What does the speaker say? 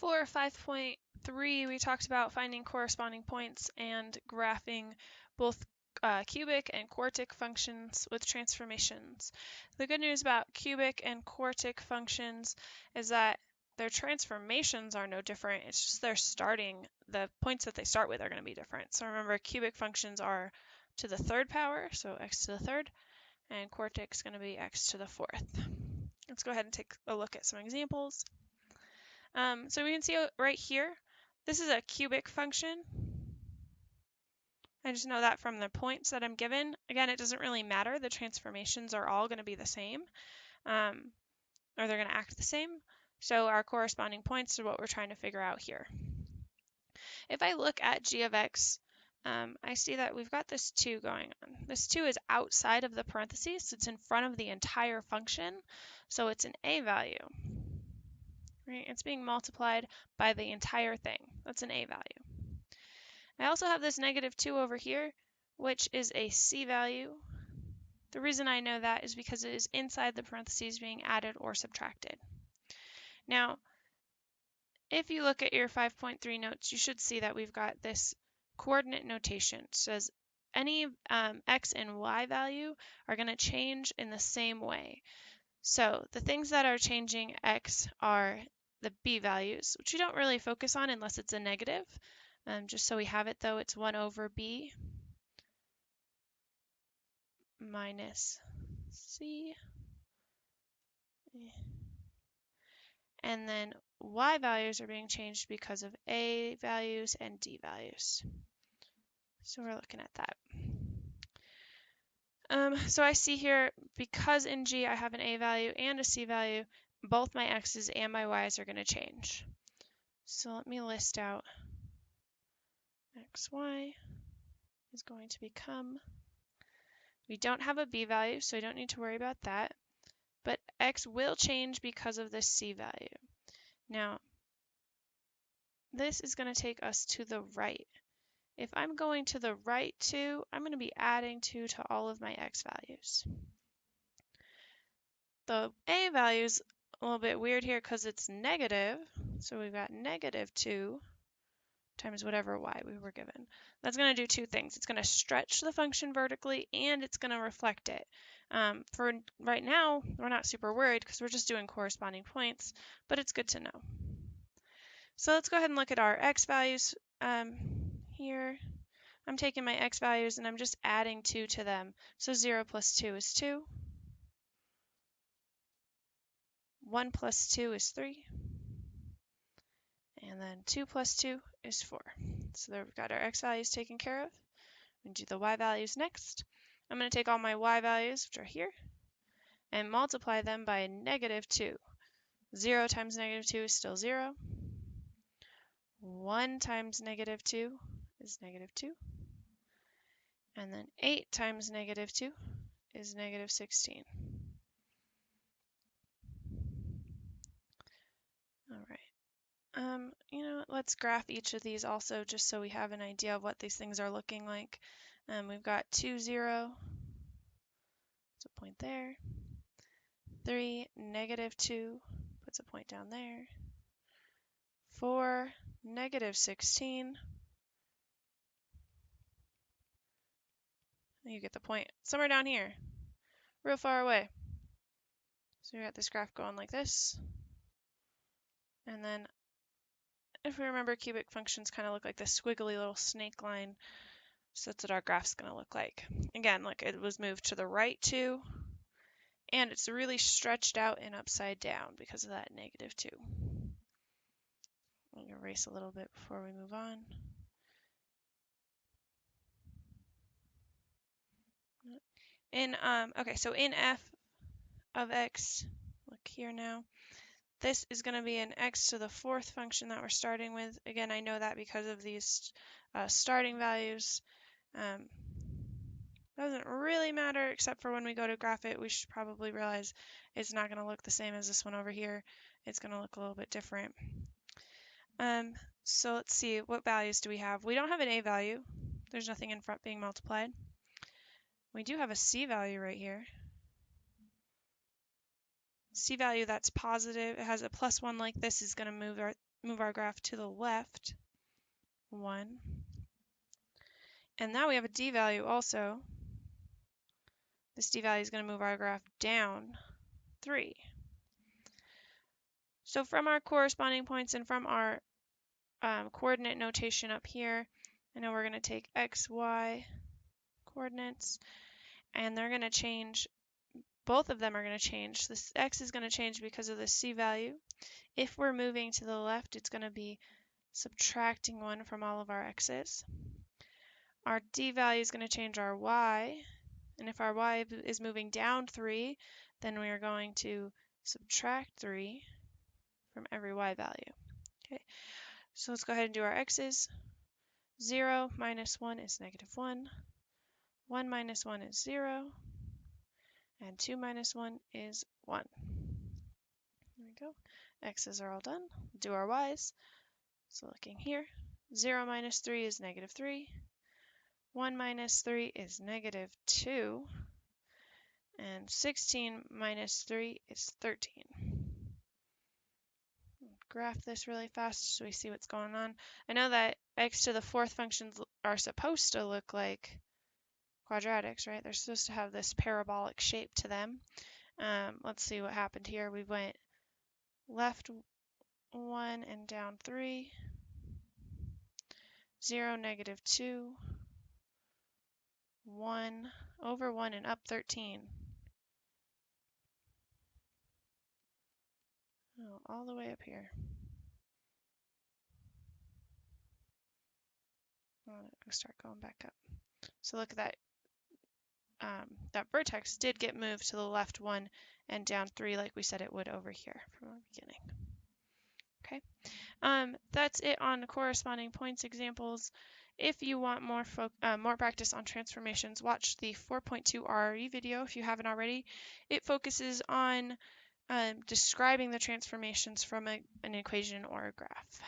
For 5.3, we talked about finding corresponding points and graphing both cubic and quartic functions with transformations. The good news about cubic and quartic functions is that their transformations are no different. It's just the points that they start with are going to be different. So remember, cubic functions are to the third power, so x to the third, and quartic is going to be x to the fourth. Let's go ahead and take a look at some examples. So we can see right here, this is a cubic function. I just know that from the points that I'm given. Again, it doesn't really matter. The transformations are all going to be the same, or they're going to act the same. So our corresponding points are what we're trying to figure out here. If I look at g of x, I see that we've got this 2 going on. This 2 is outside of the parentheses. It's in front of the entire function, so it's an a value. Right? It's being multiplied by the entire thing. That's an a value. I also have this -2 over here, which is a c value. The reason I know that is because it is inside the parentheses being added or subtracted. Now, if you look at your 5.3 notes, you should see that we've got this coordinate notation. It says any x and y value are going to change in the same way. So the things that are changing x are the b values, which we don't really focus on unless it's a negative. Just so we have it though, it's 1 over b minus c. And then y values are being changed because of a values and d values. So we're looking at that. So I see here, because in g I have an a value and a c value, both my x's and my y's are going to change. So let me list out xy is going to become, we don't have a b value, so we don't need to worry about that, but x will change because of this c value. Now, this is going to take us to the right. If I'm going to the right 2, I'm going to be adding 2 to all of my x values. The a value is a little bit weird here because it's negative, so we've got -2 times whatever y we were given. That's going to do 2 things. It's going to stretch the function vertically, and it's going to reflect it. For right now, we're not super worried because we're just doing corresponding points, but it's good to know. So let's go ahead and look at our x values here. I'm taking my x values and I'm just adding 2 to them. So 0 plus 2 is 2. 1 plus 2 is 3. And then 2 plus 2 is 4. So there we've got our x values taken care of. I'm going to do the y values next. I'm going to take all my y values, which are here, and multiply them by -2. 0 times -2 is still 0. 1 times -2 is -2. And then 8 times -2 is -16. All right. You know, let's graph each of these also just so we have an idea of what these things are looking like. We've got 2, 0. Puts a point there. 3, -2. Puts a point down there. 4, -16. You get the point. Somewhere down here. Real far away. So we got this graph going like this. And then if we remember, cubic functions kind of look like this squiggly little snake line. So that's what our graph's going to look like. Again, look, it was moved to the right 2, and it's really stretched out and upside down because of that -2. Let me erase a little bit before we move on. Okay, so in f of x, look here now, this is going to be an x to the 4th function that we're starting with. Again, I know that because of these starting values. Doesn't really matter, except for when we go to graph it, we should probably realize it's not going to look the same as this one over here. It's going to look a little bit different. So let's see, what values do we have? We don't have an a value. There's nothing in front being multiplied. We do have a c value right here. C value that's positive, it has a +1 like this, is going to move move our graph to the left 1. And now we have a d-value also. This d-value is going to move our graph down 3. So from our corresponding points and from our coordinate notation up here, I know we're going to take x, y coordinates, and they're going to change. Both of them are going to change. This x is going to change because of the c value. If we're moving to the left, it's going to be subtracting 1 from all of our x's. Our d value is going to change our y, and if our y is moving down 3, then we are going to subtract 3 from every y value. Okay, so let's go ahead and do our x's. 0 minus 1 is -1. 1 minus 1 is 0. And 2 minus 1 is 1. There we go. X's are all done. We'll do our y's. So looking here, 0 minus 3 is -3. 1 minus 3 is -2. And 16 minus 3 is 13. Graph this really fast so we see what's going on. I know that x to the 4th functions are supposed to look like quadratics, right? They're supposed to have this parabolic shape to them. Let's see what happened here. We went left 1 and down 3, 0, -2, 1, over 1 and up 13. Oh, all the way up here. I'll start going back up. So look at that. That vertex did get moved to the left 1 and down 3 like we said it would over here from the beginning. Okay, that's it on corresponding points examples. If you want more practice on transformations, watch the 4.2 RRE video if you haven't already. It focuses on describing the transformations from an equation or a graph.